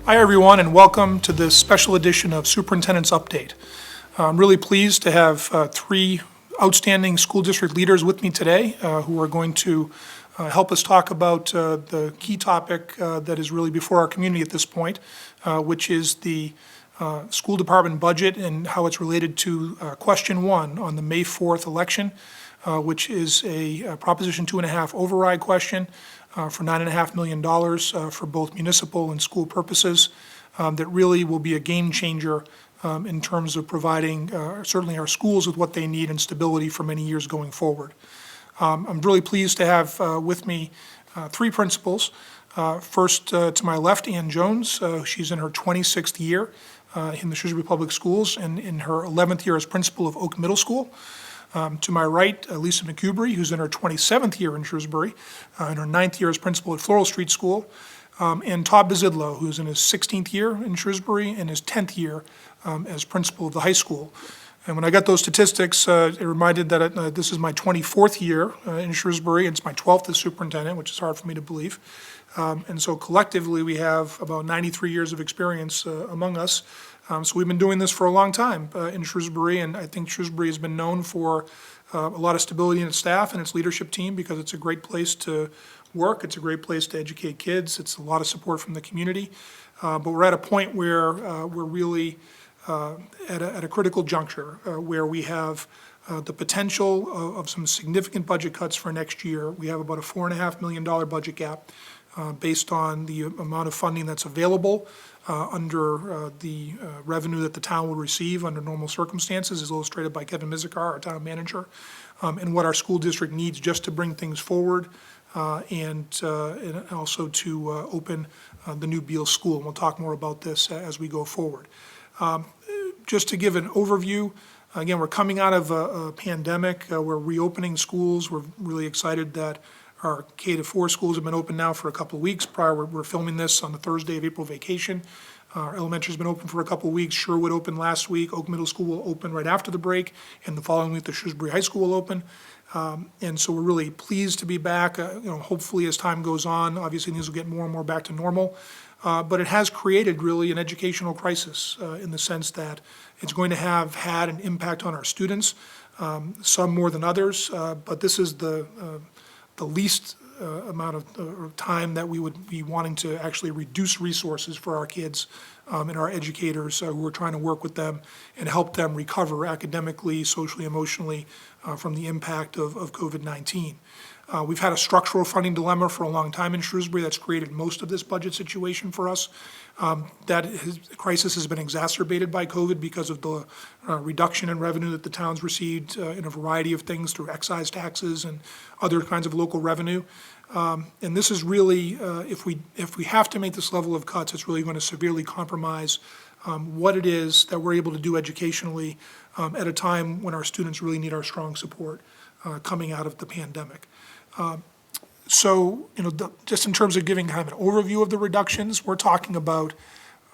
Hi everyone, and welcome to this special edition of Superintendent's Update. I'm really pleased to have three outstanding school district leaders with me today who are going to help us talk about the key topic that is really before our community at this point, which is the school department budget and how it's related to question 1 on the May 4th election, which is a Proposition 2.5 override question for $9.5 million for both municipal and school purposes that really will be a game changer in terms of providing certainly our schools with what they need and stability for many years going forward. I'm really pleased to have with me three principals. First, to my left, Ann Jones. She's in her 26th year in the Shrewsbury Public Schools and in her 11th year as principal of Oak Middle School. To my right, Lisa McCubrey, who's in her 27th year in Shrewsbury, and her 9th year as principal at Floral Street School, and Todd Bazydlo, who's in his 16th year in Shrewsbury and his 10th year as principal of the high school. And when I got those statistics, it reminded that this is my 24th year in Shrewsbury, and it's my 12th as superintendent, which is hard for me to believe. And so collectively, we have about 93 years of experience among us. So we've been doing this for a long time in Shrewsbury, and I think Shrewsbury has been known for a lot of stability in its staff and its leadership team because it's a great place to work. It's a great place to educate kids. It's a lot of support from the community. But we're at a point where we're really at a critical juncture where we have the potential of some significant budget cuts for next year. We have about a $4.5 million budget gap based on the amount of funding that's available under the revenue that the town will receive under normal circumstances, as illustrated by Kevin Mizikar, our town manager, and what our school district needs just to bring things forward and also to open the new Beal school. And we'll talk more about this as we go forward. Just to give an overview, again, we're coming out of a pandemic. We're reopening schools. We're really excited that our K-4 schools have been open now for a couple of weeks. We're filming this on the Thursday of April vacation. Our elementary's been open for a couple of weeks. Sherwood opened last week. Oak Middle School will open right after the break, and the following week the Shrewsbury High School will open. And so we're really pleased to be back. Hopefully as time goes on, obviously things will get more and more back to normal. But it has created really an educational crisis in the sense that it's going to have had an impact on our students, some more than others. But this is the least amount of time that we would be wanting to actually reduce resources for our kids and our educators who are trying to work with them and help them recover academically, socially, emotionally from the impact of COVID-19. We've had a structural funding dilemma for a long time in Shrewsbury that's created most of this budget situation for us. That crisis has been exacerbated by COVID because of the reduction in revenue that the town's received in a variety of things through excise taxes and other kinds of local revenue. And this is really, if we have to make this level of cuts, it's really going to severely compromise what it is that we're able to do educationally at a time when our students really need our strong support coming out of the pandemic. So, just in terms of giving kind of an overview of the reductions, we're talking about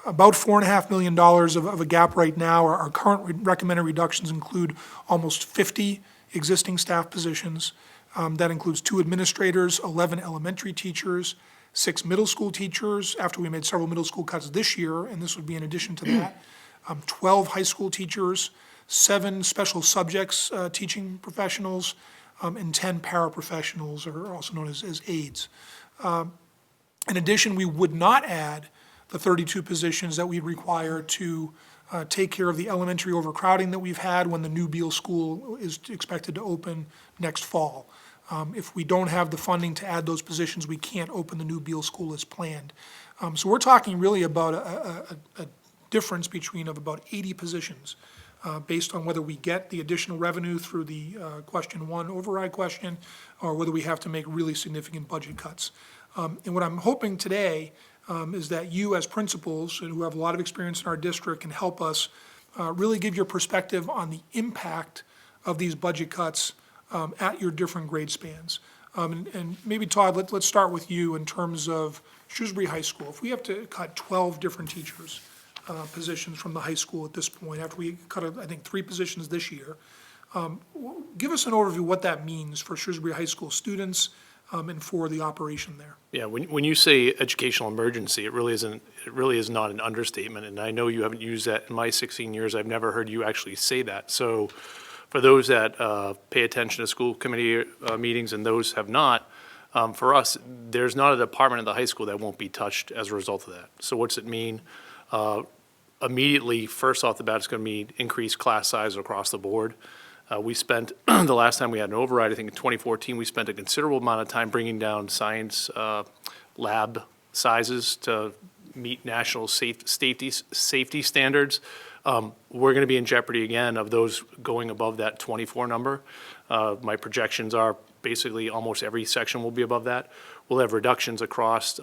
$4.5 million of a gap right now. Our current recommended reductions include almost 50 existing staff positions. That includes 2 administrators, 11 elementary teachers, 6 middle school teachers, after we made several middle school cuts this year, and this would be in addition to that, 12 high school teachers, 7 special subjects teaching professionals, and 10 paraprofessionals, or also known as aides. In addition, we would not add the 32 positions that we require to take care of the elementary overcrowding that we've had when the new Beal school is expected to open next fall. If we don't have the funding to add those positions, we can't open the new Beal school as planned. So we're talking really about a difference between of about 80 positions based on whether we get the additional revenue through the question 1 override question or whether we have to make really significant budget cuts. And what I'm hoping today is that you as principals who have a lot of experience in our district can help us really give your perspective on the impact of these budget cuts at your different grade spans. And maybe Todd, let's start with you in terms of Shrewsbury High School. If we have to cut 12 different teachers, positions from the high school at this point, after we cut, I think, 3 positions this year. Give us an overview of what that means for Shrewsbury High School students and for the operation there. Yeah, when you say educational emergency, it really is not an understatement, and I know you haven't used that in my 16 years. I've never heard you actually say that. So for those that pay attention to school committee meetings and those have not, for us, there's not a department in the high school that won't be touched as a result of that. So what's it mean? Immediately, first off the bat, it's going to mean increased class size across the board. We spent, the last time we had an override, I think in 2014, we spent a considerable amount of time bringing down science lab sizes to meet national safety standards. We're going to be in jeopardy again of those going above that 24 number. My projections are basically almost every section will be above that. We'll have reductions across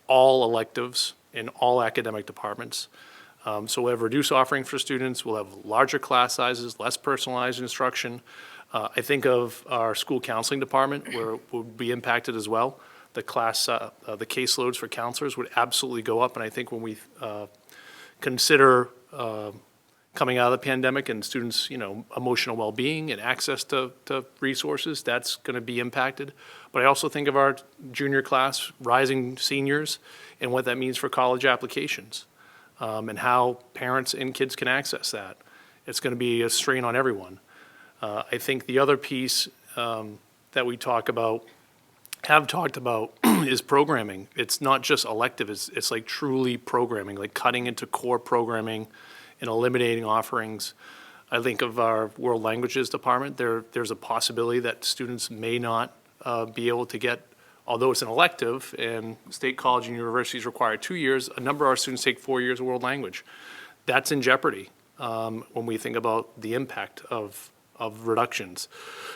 all electives in all academic departments. So we'll have reduced offerings for students, we'll have larger class sizes, less personalized instruction. I think of our school counseling department where it would be impacted as well. The caseloads for counselors would absolutely go up, and I think when we consider coming out of the pandemic and students, emotional well-being and access to resources, that's going to be impacted. But I also think of our junior class, rising seniors, and what that means for college applications. And how parents and kids can access that. It's going to be a strain on everyone. I think the other piece that we have talked about is programming. It's not just elective, it's like truly programming, like cutting into core programming and eliminating offerings. I think of our world languages department, there's a possibility that students may not be able to get, although it's an elective and state college and universities require 2 years, a number of our students take 4 years of world language. That's in jeopardy when we think about the impact of reductions.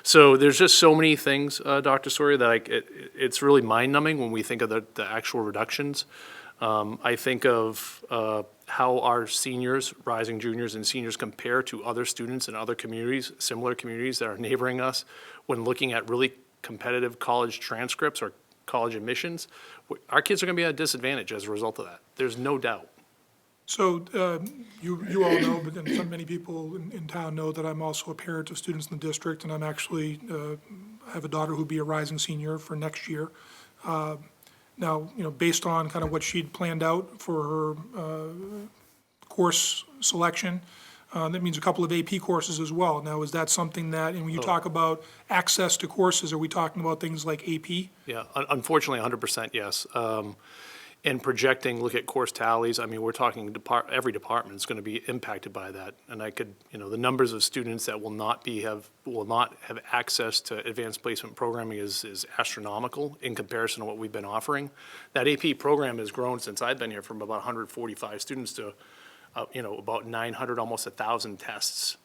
So there's just so many things, Dr. Sawyer, that it's really mind-numbing when we think of the actual reductions. I think of how our seniors, rising juniors and seniors compare to other students in other communities, similar communities that are neighboring us, when looking at really competitive college transcripts or college admissions. Our kids are going to be at a disadvantage as a result of that. There's no doubt. So you all know, but then many people in town know that I'm also a parent of students in the district, and I'm actually, I have a daughter who'll be a rising senior for next year. Now, based on kind of what she'd planned out for her course selection, that means a couple of AP courses as well. Now, is that something that, and when you talk about access to courses, are we talking about things like AP? Yeah, unfortunately, 100% yes. And projecting, look at course tallies, I mean, we're talking every department is going to be impacted by that. And I could, the numbers of students that will not have access to advanced placement programming is astronomical in comparison to what we've been offering. That AP program has grown since I've been here from about 145 students to about 900, almost 1,000 tests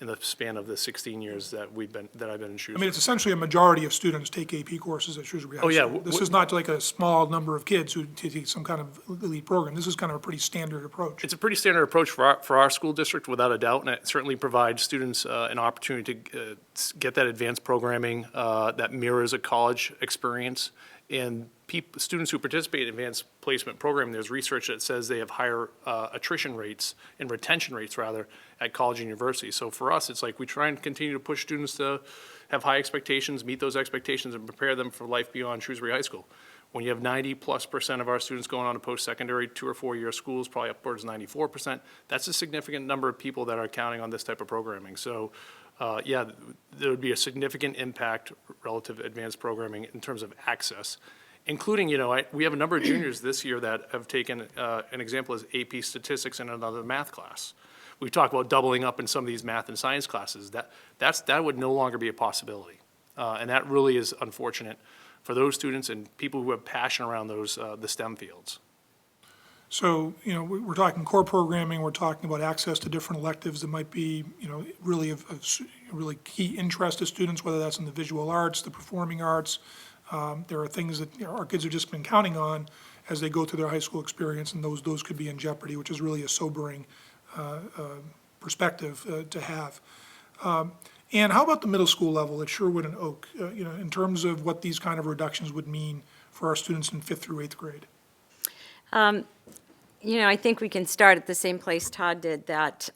in the span of the 16 years that I've been in Shrewsbury. I mean, it's essentially a majority of students take AP courses at Shrewsbury High School. Yeah. This is not like a small number of kids who take some kind of elite program. This is kind of a pretty standard approach. It's a pretty standard approach for our school district, without a doubt, and it certainly provides students an opportunity to get that advanced programming that mirrors a college experience. And students who participate in advanced placement programming, there's research that says they have higher attrition rates and retention rates, rather, at college and university. So for us, it's like we try and continue to push students to have high expectations, meet those expectations, and prepare them for life beyond Shrewsbury High School. When you have 90+% of our students going on to post-secondary 2 or 4 year schools, probably upwards of 94%, that's a significant number of people that are counting on this type of programming. So yeah, there would be a significant impact relative to advanced programming in terms of access, including, we have a number of juniors this year that have taken an example as AP statistics in another math class. We talk about doubling up in some of these math and science classes. That would no longer be a possibility. And that really is unfortunate for those students and people who have passion around those the STEM fields. So, we're talking core programming, we're talking about access to different electives that might be, really of really key interest to students, whether that's in the visual arts, the performing arts. There are things that our kids have just been counting on as they go through their high school experience, and those could be in jeopardy, which is really a sobering perspective to have. And how about the middle school level at Sherwood and Oak, in terms of what these kind of reductions would mean for our students in 5th through 8th grade? I think we can start at the same place Todd did, that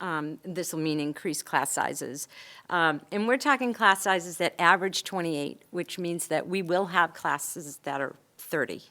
this will mean increased class sizes. And we're talking class sizes that average 28, which means that we will have classes that are 30.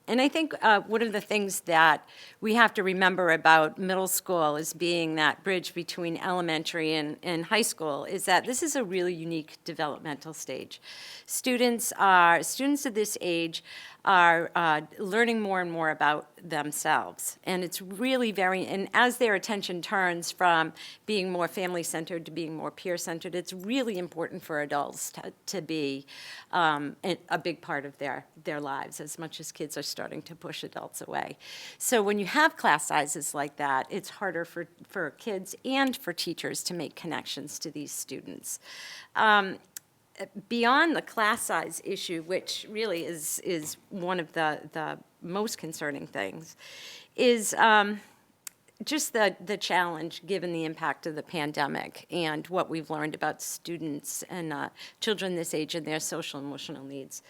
And I think one of the things that we have to remember about middle school as being that bridge between elementary and high school is that this is a really unique developmental stage. Students of this age are learning more and more about themselves. And it's really and as their attention turns from being more family-centered to being more peer-centered, it's really important for adults to be a big part of their lives, as much as kids are starting to push adults away. So when you have class sizes like that, it's harder for kids and for teachers to make connections to these students. Beyond the class size issue, which really is one of the most concerning things, is just the challenge given the impact of the pandemic and what we've learned about students and children this age and their social and emotional needs,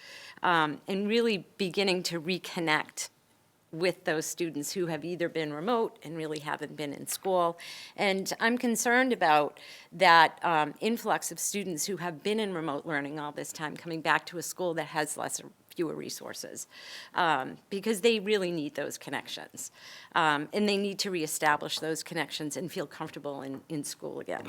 and really beginning to reconnect with those students who have either been remote and really haven't been in school. And I'm concerned about that influx of students who have been in remote learning all this time coming back to a school that has fewer resources, because they really need those connections. And they need to reestablish those connections and feel comfortable in school again.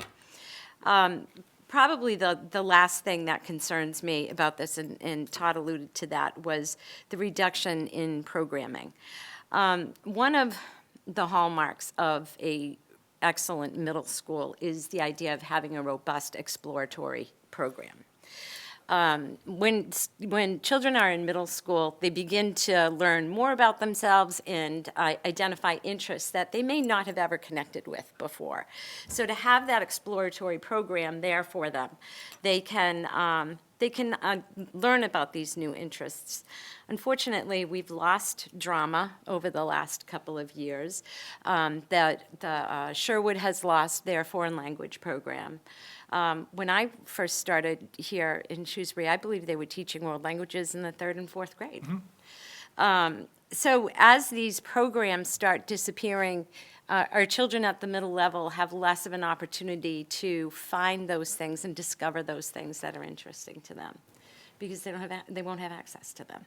Probably the last thing that concerns me about this, and Todd alluded to that, was the reduction in programming. One of the hallmarks of a excellent middle school is the idea of having a robust exploratory program. When children are in middle school, they begin to learn more about themselves and identify interests that they may not have ever connected with before. So to have that exploratory program there for them, they can learn about these new interests. Unfortunately, we've lost drama over the last couple of years. Sherwood has lost their foreign language program. When I first started here in Shrewsbury, I believe they were teaching world languages in the 3rd and 4th grade. Mm-hmm. So as these programs start disappearing, our children at the middle level have less of an opportunity to find those things and discover those things that are interesting to them, because they won't have access to them.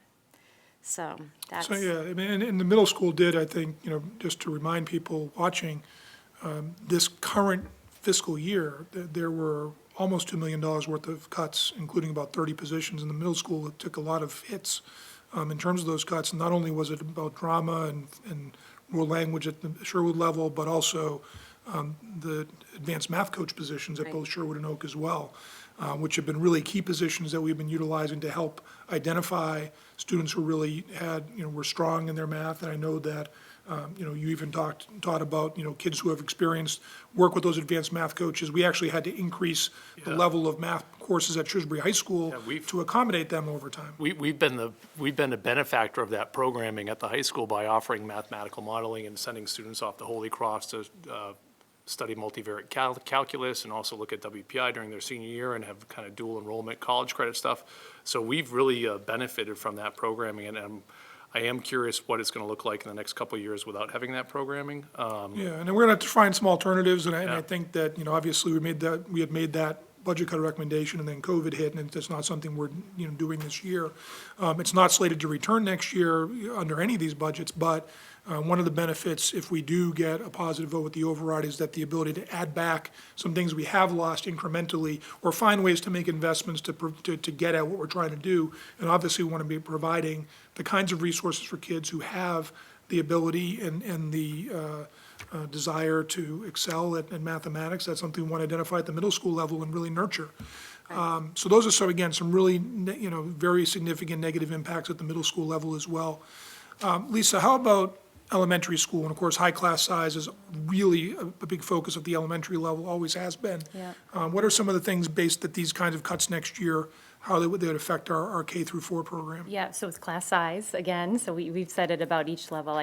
So that's... So, yeah, I mean, and the middle school did, I think, just to remind people watching, this current fiscal year, there were almost $2 million worth of cuts, including about 30 positions in the middle school. It took a lot of hits in terms of those cuts. Not only was it about drama and world language at the Sherwood level, but also the advanced math coach positions at both Sherwood and Oak as well, which have been really key positions that we've been utilizing to help identify students who really were strong in their math. And I know that you even taught about, kids who have experienced work with those advanced math coaches. We actually had to increase the level of math courses at Shrewsbury High School to accommodate them over time. We've been a benefactor of that programming at the high school by offering mathematical modeling and sending students off to Holy Cross to study multivariate calculus and also look at WPI during their senior year and have kind of dual enrollment college credit stuff. So we've really benefited from that programming, and I am curious what it's going to look like in the next couple of years without having that programming. Yeah, and then we're going to have to find some alternatives, and I think that, obviously we had made that budget cut recommendation, and then COVID hit, and it's not something we're, doing this year. It's not slated to return next year under any of these budgets, but one of the benefits, if we do get a positive vote with the override, is that the ability to add back some things we have lost incrementally, or find ways to make investments to get at what we're trying to do. And obviously, we want to be providing the kinds of resources for kids who have the ability and the desire to excel at mathematics. That's something we want to identify at the middle school level and really nurture. So those are some really, very significant negative impacts at the middle school level as well. Lisa, how about elementary school? And of course, high class size is really a big focus of the elementary level, always has been. Yeah. What are some of the things based at these kinds of cuts next year, how they would affect our K through 4 program? Yeah, so it's class size again. So we've said it about each level.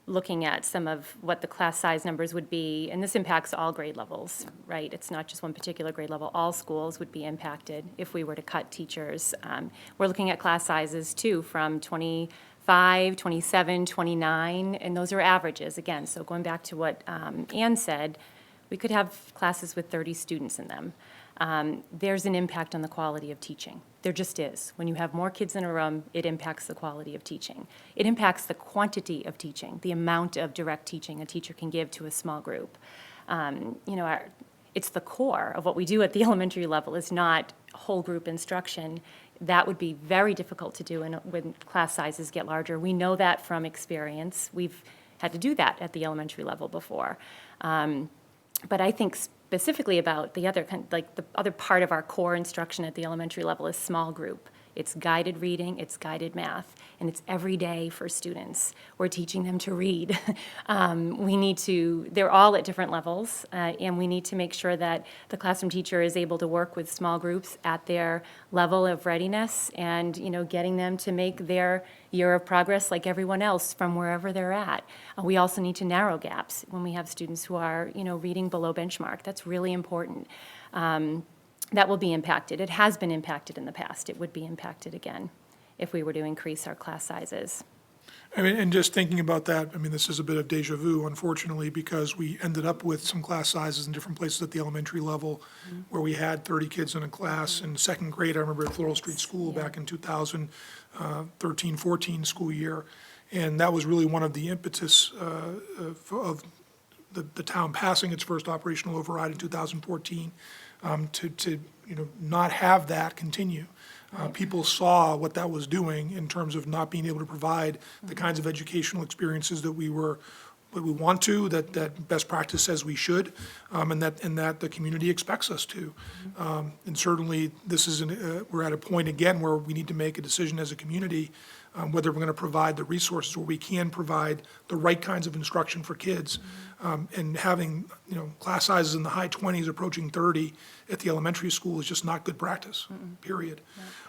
Looking at some of what the class size numbers would be, and this impacts all grade levels, right? It's not just one particular grade level. All schools would be impacted if we were to cut teachers. We're looking at class sizes too from 25 25, 27, 29, and those are averages, again. So going back to what Ann said, we could have classes with 30 students in them. There's an impact on the quality of teaching. There just is. When you have more kids in a room, it impacts the quality of teaching. It impacts the quantity of teaching, the amount of direct teaching a teacher can give to a small group. It's the core of what we do at the elementary level, is not whole group instruction. That would be very difficult to do when class sizes get larger. We know that from experience. We've had to do that at the elementary level before. But I think specifically about the other, the other part of our core instruction at the elementary level is small group. It's guided reading, it's guided math, and it's every day for students. We're teaching them to read. They're all at different levels, and we need to make sure that the classroom teacher is able to work with small groups at their level of readiness and, getting them to make their year of progress like everyone else from wherever they're at. We also need to narrow gaps when we have students who are, reading below benchmark. That's really important. That will be impacted. It has been impacted in the past. It would be impacted again if we were to increase our class sizes. I mean, and just thinking about that, I mean, this is a bit of deja vu, unfortunately, because we ended up with some class sizes in different places at the elementary level where we had 30 kids in a class. In second grade, I remember at Floral Street School back in 2013-14 school year. And that was really one of the impetus of the town passing its first operational override in 2014 to not have that continue. People saw what that was doing in terms of not being able to provide the kinds of educational experiences that we want to, that best practice says we should, and that the community expects us to. And certainly, we're at a point again where we need to make a decision as a community whether we're going to provide the resources where we can provide the right kinds of instruction for kids. And having, class sizes in the high 20s approaching 30 at the elementary school is just not good practice, period.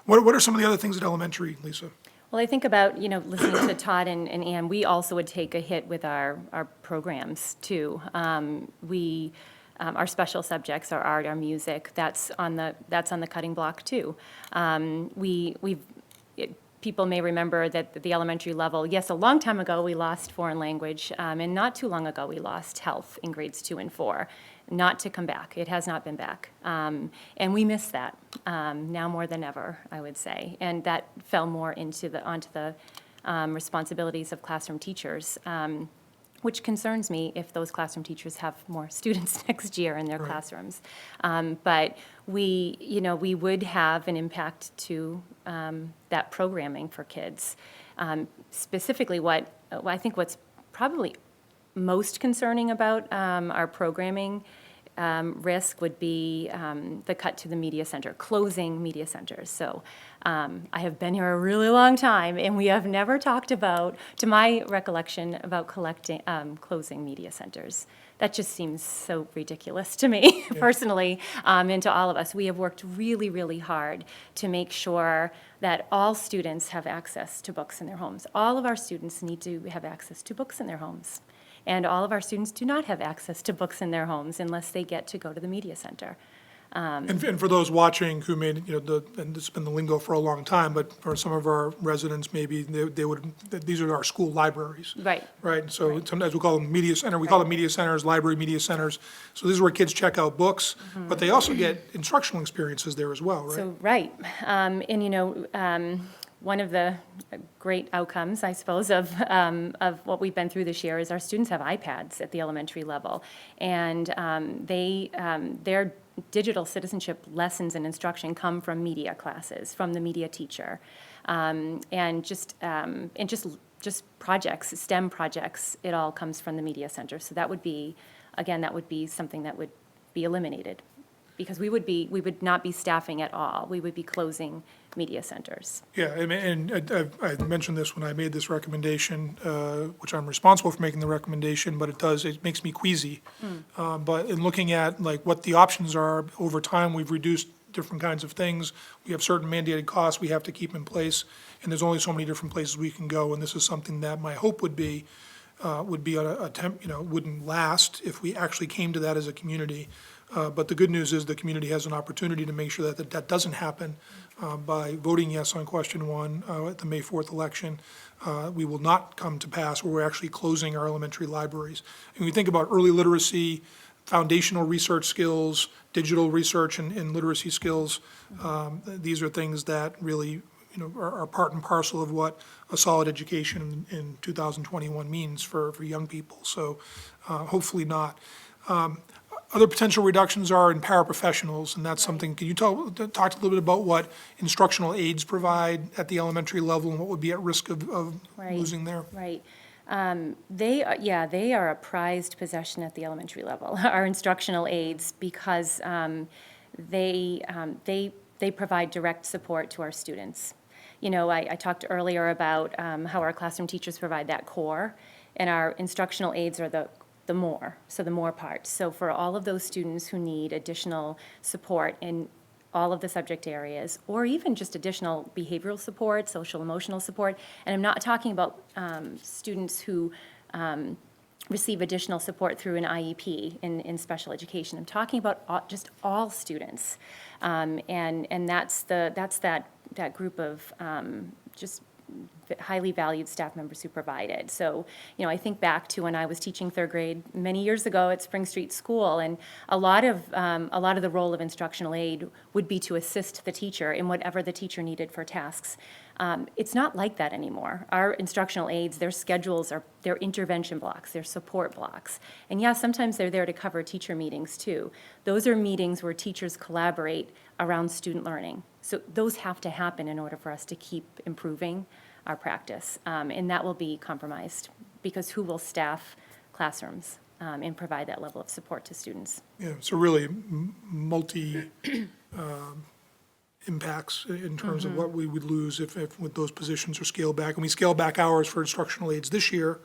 What are some of the other things at elementary, Lisa? Well, I think about, listening to Todd and Ann, we also would take a hit with our programs, too. Our special subjects, our art, our music, that's on the cutting block, too. People may remember that at the elementary level, yes, a long time ago, we lost foreign language, and not too long ago, we lost health in grades 2 and 4. Not to come back. It has not been back. And we miss that now more than ever, I would say. And that fell more onto the responsibilities of classroom teachers, which concerns me if those classroom teachers have more students next year in their classrooms. But we would have an impact to that programming for kids. Specifically, I think what's probably most concerning about our programming risk would be the cut to the media center, closing media centers. So I have been here a really long time, and we have never talked about, to my recollection, about closing media centers. That just seems so ridiculous to me, personally, and to all of us. We have worked really, really hard to make sure that all students have access to books in their homes. All of our students need to have access to books in their homes. And all of our students do not have access to books in their homes unless they get to go to the media center. And for those watching who may, and it's been the lingo for a long time, but for some of our residents, maybe these are our school libraries. Right. Right, so sometimes we call them media center, we call them media centers, library media centers. So this is where kids check out books, but they also get instructional experiences there as well, right? So, right. One of the great outcomes, I suppose, of what we've been through this year is our students have iPads at the elementary level, and their digital citizenship lessons and instruction come from media classes, from the media teacher, and just projects, STEM projects. It all comes from the media center. So that would be something that would be eliminated, because we would not be staffing at all. We would be closing media centers. Yeah, and I mentioned this when I made this recommendation, which I'm responsible for making the recommendation, but it makes me queasy. But in looking at what the options are, over time, we've reduced different kinds of things. We have certain mandated costs we have to keep in place, and there's only so many different places we can go, and this is something that my hope would be wouldn't last if we actually came to that as a community. But the good news is the community has an opportunity to make sure that doesn't happen by voting yes on question 1 at the May 4th election. We will not come to pass where we're actually closing our elementary libraries. And we think about early literacy, foundational research skills, digital research and literacy skills. These are things that really, are part and parcel of what a solid education in 2021 means for young people. So hopefully not. Other potential reductions are in paraprofessionals, and that's something, can you talk a little bit about what instructional aides provide at the elementary level and what would be at risk of Right. losing there? Right. They are a prized possession at the elementary level, our instructional aides, because they provide direct support to our students. I talked earlier about how our classroom teachers provide that core, and our instructional aides are the more part. So for all of those students who need additional support in all of the subject areas, or even just additional behavioral support, social emotional support, and I'm not talking about students who receive additional support through an IEP in special education. I'm talking about just all students, and that's that group of just highly valued staff members who provide it. So, I think back to when I was teaching third grade many years ago at Spring Street School, and a lot of the role of instructional aid would be to assist the teacher in whatever the teacher needed for tasks. It's not like that anymore. Our instructional aides, their schedules are their intervention blocks, their support blocks. And yeah, sometimes they're there to cover teacher meetings too. Those are meetings where teachers collaborate around student learning. So those have to happen in order for us to keep improving our practice. And that will be compromised because who will staff classrooms and provide that level of support to students? Yeah, so really multi impacts in terms of what we would lose if with those positions are scaled back. And we scale back hours for instructional aides this year,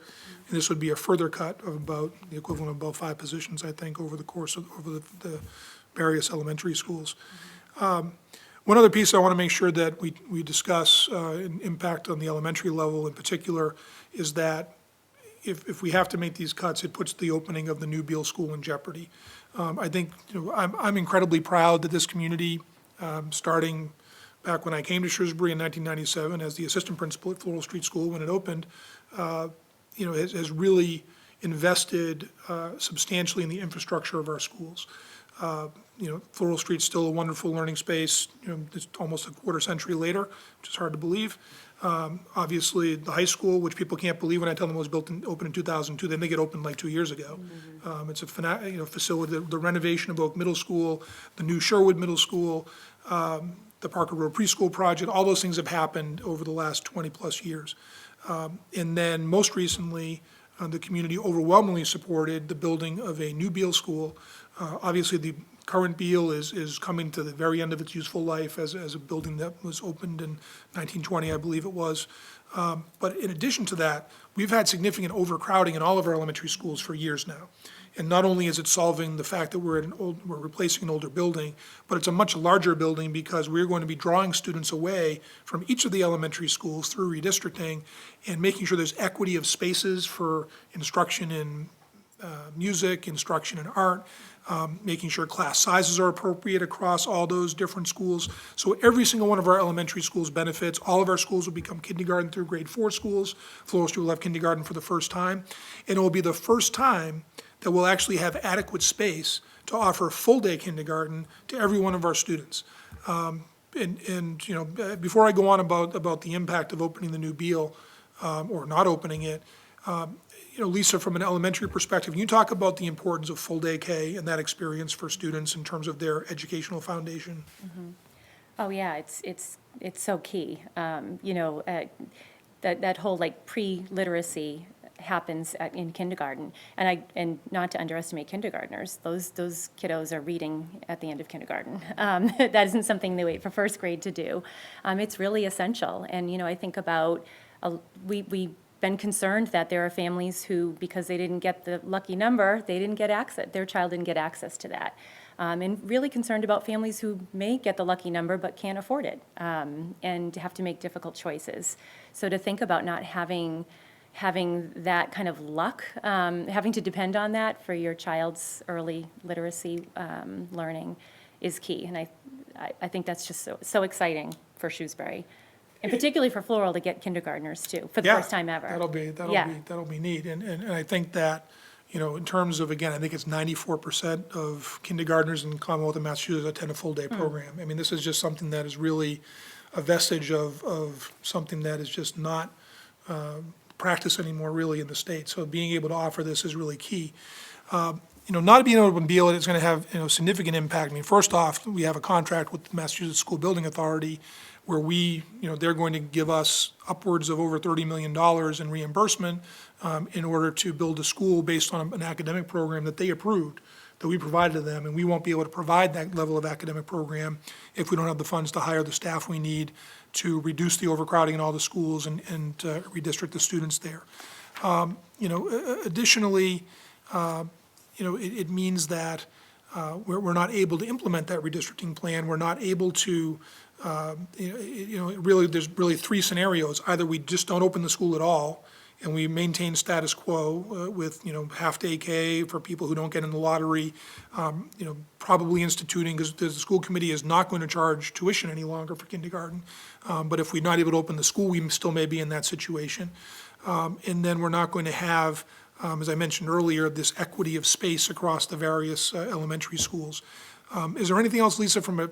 and this would be a further cut of about the equivalent of about 5 positions, I think, over the course of the various elementary schools. One other piece I want to make sure that we discuss, an impact on the elementary level in particular, is that if we have to make these cuts, it puts the opening of the new Beal School in jeopardy. I think, I'm incredibly proud that this community, starting back when I came to Shrewsbury in 1997 as the assistant principal at Floral Street School when it opened, has really invested substantially in the infrastructure of our schools. Floral Street's still a wonderful learning space, it's almost a quarter century later, which is hard to believe. Obviously, the high school, which people can't believe when I tell them it was opened in 2002, they make it open like 2 years ago. It's a facility, the renovation of Oak Middle School, the new Sherwood Middle School, the Parker Road Preschool project, all those things have happened over the last 20-plus years. And then most recently, the community overwhelmingly supported the building of a new Beal School. Obviously, the current Beal is coming to the very end of its useful life as a building that was opened in 1920, I believe it was. But in addition to that, we've had significant overcrowding in all of our elementary schools for years now. And not only is it solving the fact that we're replacing an older building, but it's a much larger building because we're going to be drawing students away from each of the elementary schools through redistricting and making sure there's equity of spaces for instruction in music, instruction in art, making sure class sizes are appropriate across all those different schools. So every single one of our elementary schools benefits. All of our schools will become kindergarten through grade 4 schools. Floral Street will have kindergarten for the first time. And it will be the first time that we'll actually have adequate space to offer full-day kindergarten to every one of our students. Before I go on about the impact of opening the new Beal, or not opening it, Lisa, from an elementary perspective, can you talk about the importance of full-day K and that experience for students in terms of their educational foundation? Oh yeah, it's so key. That whole pre-literacy happens in kindergarten, and not to underestimate kindergartners. Those kiddos are reading at the end of kindergarten. That isn't something they wait for first grade to do. It's really essential, and I think about we've been concerned that there are families who, because they didn't get the lucky number, they didn't get access. Their child didn't get access to that. And really concerned about families who may get the lucky number but can't afford it, and have to make difficult choices. So to think about not having having that kind of luck, having to depend on that for your child's early literacy learning is key. And I think that's just so exciting for Shrewsbury. And particularly for Floral to get kindergartners too, for the Yeah, first time ever. That'll be neat. And I think that, in terms of, again, I think it's 94% of kindergartners in the Commonwealth of Massachusetts attend a full-day program. I mean, this is just something that is really a vestige of something that is just not practiced anymore really in the state. So being able to offer this is really key. Not being able to open Beal is going to have, significant impact. I mean, first off, we have a contract with the Massachusetts School Building Authority where they're going to give us upwards of over $30 million in reimbursement in order to build a school based on an academic program that they approved, that we provided to them. And we won't be able to provide that level of academic program if we don't have the funds to hire the staff we need to reduce the overcrowding in all the schools and redistrict the students there. Additionally, it means that we're not able to implement that redistricting plan. We're not able to, there's really three scenarios. Either we just don't open the school at all, and we maintain status quo with, half-day K for people who don't get in the lottery, probably instituting, because the school committee is not going to charge tuition any longer for kindergarten. But if we're not able to open the school, we still may be in that situation. And then we're not going to have, as I mentioned earlier, this equity of space across the various elementary schools. Is there anything else, Lisa, from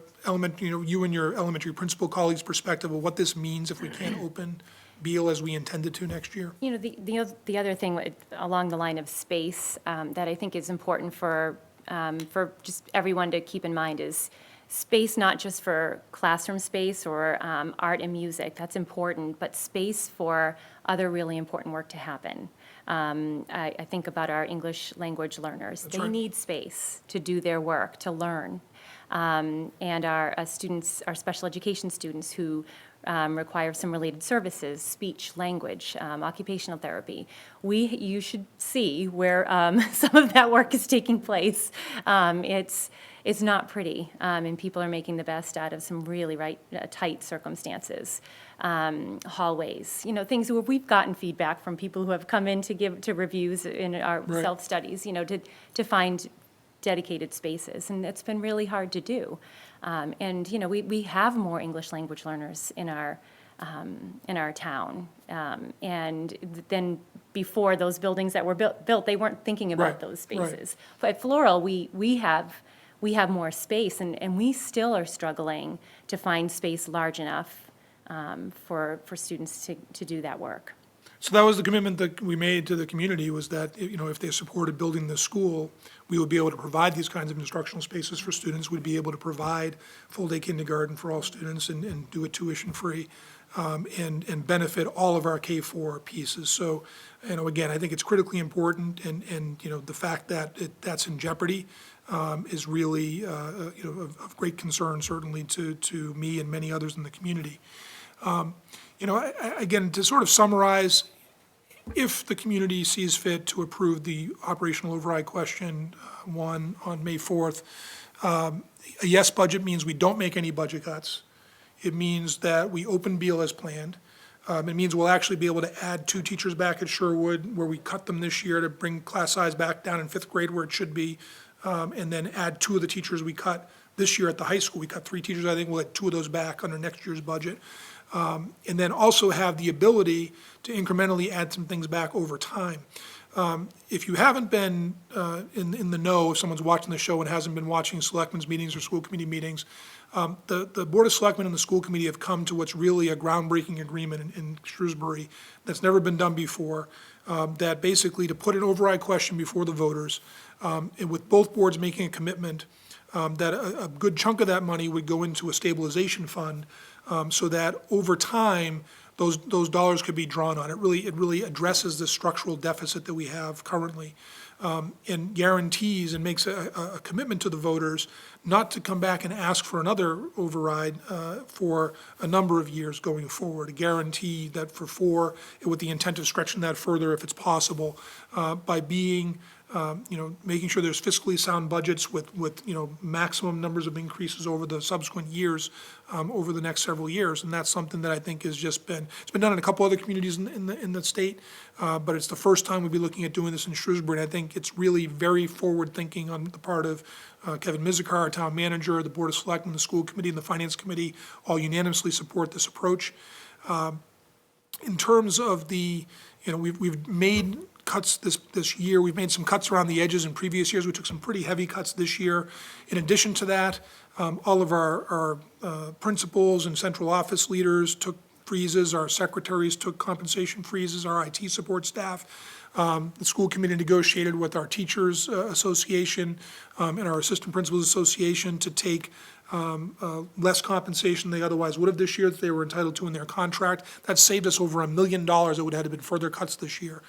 you and your elementary principal colleagues' perspective of what this means if we can't open Beal as we intended to next year? The other thing along the line of space that I think is important for just everyone to keep in mind is space not just for classroom space or art and music, that's important, but space for other really important work to happen. I think about our English language learners. That's They right. need space to do their work, to learn. And our students, our special education students who require some related services, speech, language, occupational therapy. You should see where some of that work is taking place. It's not pretty, and people are making the best out of some really tight circumstances. Hallways, things where we've gotten feedback from people who have come in to give to reviews in our Right. self-studies, to find dedicated spaces, and it's been really hard to do. And we have more English language learners in our town, and then before those buildings that were built, they weren't thinking about Right, those right. spaces. But at Floral, we have more space, and we still are struggling to find space large enough for students to do that work. So that was the commitment that we made to the community, was that, if they supported building the school, we would be able to provide these kinds of instructional spaces for students. We'd be able to provide full-day kindergarten for all students and do it tuition-free, and benefit all of our K-4 pieces. So, again, I think it's critically important, and the fact that that's in jeopardy is really, of great concern, certainly to me and many others in the community. Again, to sort of summarize, if the community sees fit to approve the operational override question 1 on May 4th, a yes budget means we don't make any budget cuts. It means that we open Beal as planned. It means we'll actually be able to add 2 teachers back at Sherwood, where we cut them this year to bring class size back down in 5th grade where it should be, and then add 2 of the teachers we cut this year at the high school. We cut 3 teachers. I think we'll add 2 of those back under next year's budget. And then also have the ability to incrementally add some things back over time. If you haven't been in the know, if someone's watching the show and hasn't been watching selectmen's meetings or school committee meetings, the Board of Selectmen and the school committee have come to what's really a groundbreaking agreement in Shrewsbury that's never been done before, that basically to put an override question before the voters, and with both boards making a commitment that a good chunk of that money would go into a stabilization fund, so that over time, those dollars could be drawn on. It really addresses the structural deficit that we have currently, and guarantees and makes a commitment to the voters not to come back and ask for another override for a number of years going forward. A guarantee that for 4, with the intent of stretching that further if it's possible, by being making sure there's fiscally sound budgets with maximum numbers of increases over the subsequent years, over the next several years. And that's something that I think has just it's been done in a couple other communities in the state, but it's the first time we'll be looking at doing this in Shrewsbury. And I think it's really very forward thinking on the part of Kevin Mizikar, our town manager, the Board of Selectmen, the school committee, and the finance committee all unanimously support this approach. In terms of we've made cuts this year. We've made some cuts around the edges in previous years. We took some pretty heavy cuts this year. In addition to that, all of our principals and central office leaders took freezes. Our secretaries took compensation freezes. Our IT support staff. The school committee negotiated with our teachers association and our assistant principals association to take less compensation they otherwise would have this year that they were entitled to in their contract. That saved us over $1 million that would have had been further cuts this year.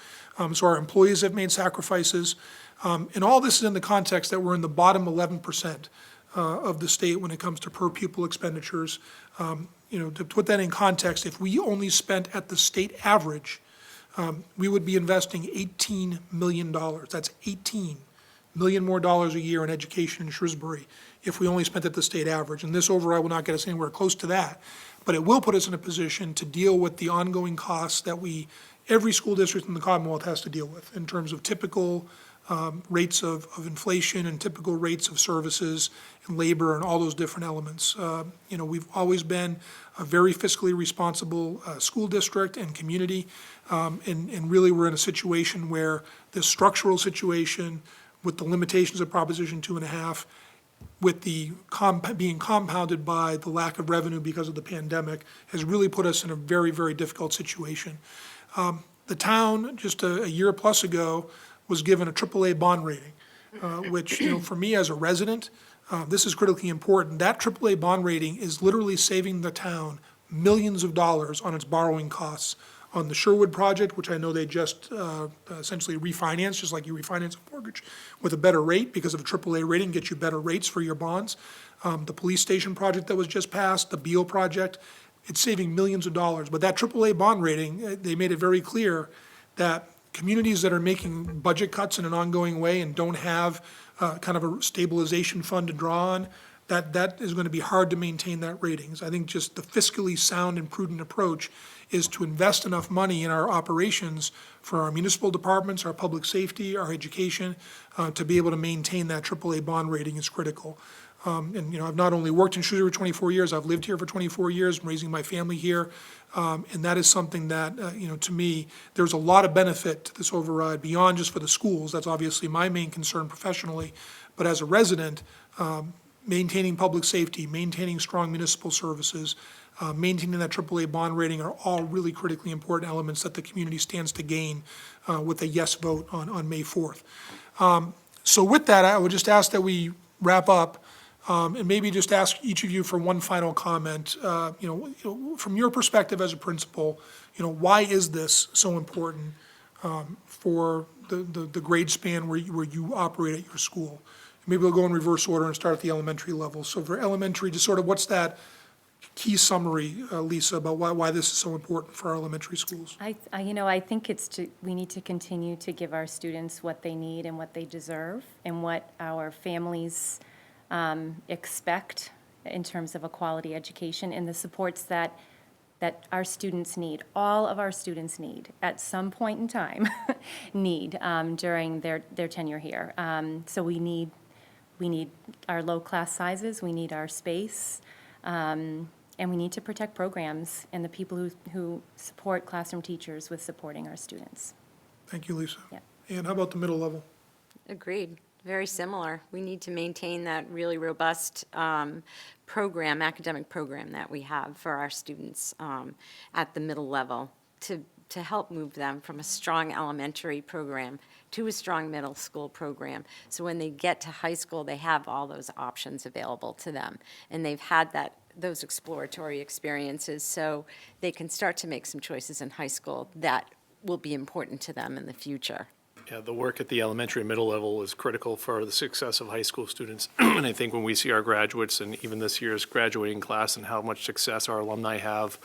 So our employees have made sacrifices. And all this is in the context that we're in the bottom 11% of the state when it comes to per pupil expenditures. To put that in context, if we only spent at the state average, we would be investing $18 million. That's $18 million more dollars a year in education in Shrewsbury if we only spent at the state average. And this override will not get us anywhere close to that. But it will put us in a position to deal with the ongoing costs that every school district in the Commonwealth has to deal with in terms of typical rates of inflation and typical rates of services and labor and all those different elements. We've always been a very fiscally responsible school district and community, and really we're in a situation where this structural situation with the limitations of Proposition 2.5, with the being compounded by the lack of revenue because of the pandemic, has really put us in a very, very difficult situation. The town, just a year plus ago, was given a AAA bond rating, which, for me as a resident, this is critically important. That AAA bond rating is literally saving the town millions of dollars on its borrowing costs on the Sherwood project, which I know they just essentially refinanced, just like you refinance a mortgage, with a better rate because of a AAA rating, gets you better rates for your bonds. The police station project that was just passed, the Beal project, it's saving millions of dollars. But that AAA bond rating, they made it very clear that communities that are making budget cuts in an ongoing way and don't have kind of a stabilization fund to draw on, that is going to be hard to maintain that ratings. I think just the fiscally sound and prudent approach is to invest enough money in our operations for our municipal departments, our public safety, our education, to be able to maintain that AAA bond rating is critical. I've not only worked in Shrewsbury for 24 years, I've lived here for 24 years, I'm raising my family here, and that is something that, to me, there's a lot of benefit to this override beyond just for the schools. That's obviously my main concern professionally, but as a resident, maintaining public safety, maintaining strong municipal services, maintaining that AAA bond rating are all really critically important elements that the community stands to gain with a yes vote on May 4th. So with that, I would just ask that we wrap up and maybe just ask each of you for one final comment. From your perspective as a principal, why is this so important for the grade span where you operate at your school? Maybe we'll go in reverse order and start at the elementary level. So for elementary, just sort of what's that key summary, Lisa, about why this is so important for our elementary schools? I think we need to continue to give our students what they need and what they deserve and what our families expect in terms of a quality education and the supports that our students need, all of our students need, at some point in time, during their tenure here. So we need our low class sizes, we need our space, and we need to protect programs and the people who support classroom teachers with supporting our students. Thank you, Lisa. Yeah. And how about the middle level? Agreed. Very similar. We need to maintain that really robust academic program that we have for our students at the middle level to help move them from a strong elementary program to a strong middle school program. So when they get to high school, they have all those options available to them. And they've had those exploratory experiences, so they can start to make some choices in high school that will be important to them in the future. Yeah, the work at the elementary and middle level is critical for the success of high school students. And I think when we see our graduates and even this year's graduating class and how much success our alumni have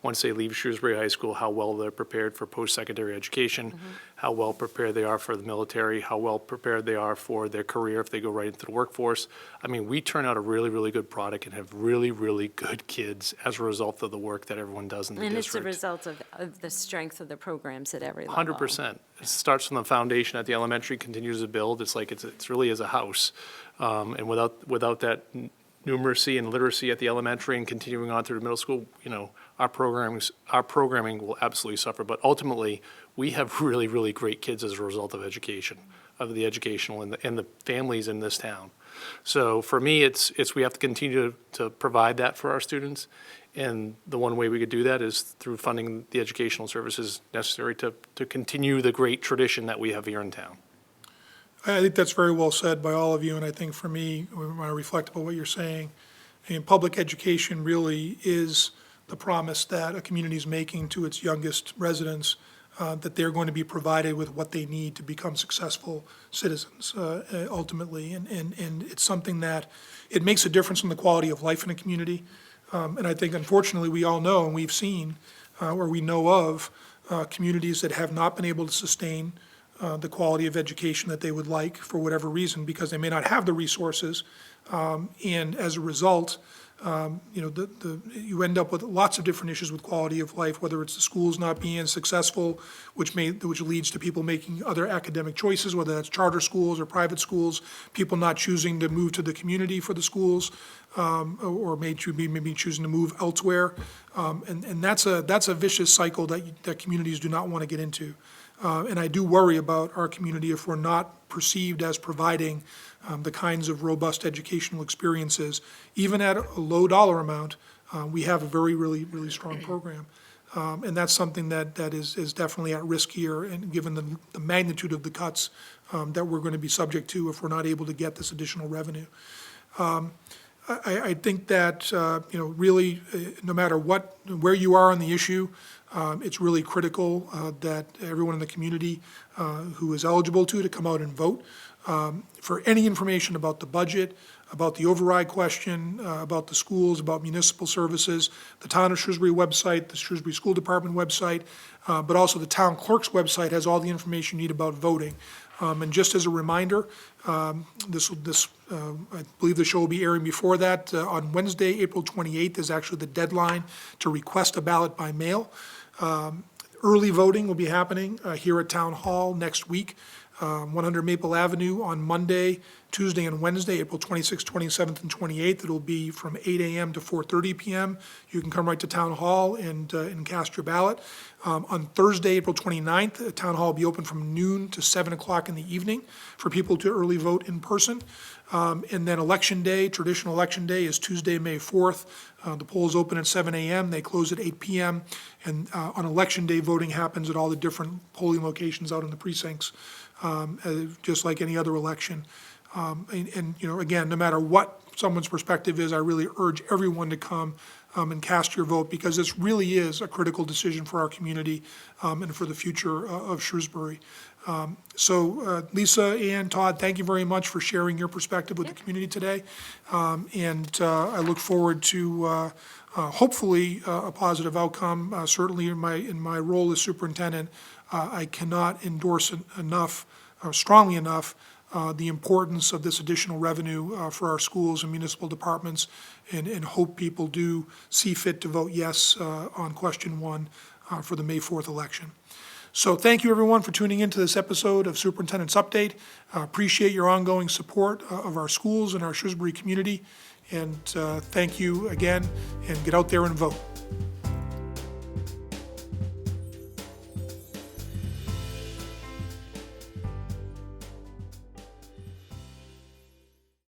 once they leave Shrewsbury High School, how well they're prepared for post-secondary education, how well prepared they are for the military, how well prepared they are for their career if they go right into the workforce. I mean, we turn out a really, really good product and have really, really good kids as a result of the work that everyone does in the And it's a district. result of the strength of the programs at every level. 100%. It starts from the foundation at the elementary, continues to build. It's like it's really as a house. And without that numeracy and literacy at the elementary and continuing on through the middle school, our programming will absolutely suffer. But ultimately, we have really, really great kids as a result of education, of the educational and the families in this town. So for me, it's we have to continue to provide that for our students. And the one way we could do that is through funding the educational services necessary to continue the great tradition that we have here in town. I think that's very well said by all of you, and I think for me, when I reflect upon what you're saying, public education really is the promise that a community is making to its youngest residents, that they're going to be provided with what they need to become successful citizens, ultimately. And it's something that, it makes a difference in the quality of life in a community. And I think unfortunately, we all know, and we've seen, or we know of, communities that have not been able to sustain the quality of education that they would like for whatever reason, because they may not have the resources. And as a result, you end up with lots of different issues with quality of life, whether it's the schools not being successful, which leads to people making other academic choices, whether that's charter schools or private schools, people not choosing to move to the community for the schools, or maybe choosing to move elsewhere. And that's a vicious cycle that communities do not want to get into. And I do worry about our community if we're not perceived as providing the kinds of robust educational experiences. Even at a low dollar amount, we have a very, really, really strong program. And that's something that is definitely at risk here, and given the magnitude of the cuts that we're going to be subject to if we're not able to get this additional revenue. I think that, really, no matter where you are on the issue, it's really critical that everyone in the community who is eligible to come out and vote. For any information about the budget, about the override question, about the schools, about municipal services, the Town of Shrewsbury website, the Shrewsbury School Department website, but also the town clerk's website has all the information you need about voting. And just as a reminder, I believe the show will be airing before that. On Wednesday, April 28th is actually the deadline to request a ballot by mail. Early voting will be happening here at Town Hall next week, 100 Maple Avenue on Monday, Tuesday, and Wednesday, April 26th, 27th, and 28th. It'll be from 8 a.m. to 4:30 p.m. You can come right to Town Hall and cast your ballot. On Thursday, April 29th, Town Hall will be open from noon to 7 o'clock in the evening for people to early vote in person. And then Election Day, traditional Election Day, is Tuesday, May 4th. The polls open at 7 a.m., they close at 8 p.m. And on Election Day, voting happens at all the different polling locations out in the precincts, just like any other election. And again, no matter what someone's perspective is, I really urge everyone to come and cast your vote, because this really is a critical decision for our community and for the future of Shrewsbury. So Lisa and Todd, thank you very much for sharing your perspective with the community today. And I look forward to hopefully a positive outcome. Certainly in my role as superintendent, I cannot endorse enough, strongly enough, the importance of this additional revenue for our schools and municipal departments, and hope people do see fit to vote yes on question 1 for the May 4th election. So thank you, everyone, for tuning into this episode of Superintendent's Update. Appreciate your ongoing support of our schools and our Shrewsbury community. And thank you again, and get out there and vote.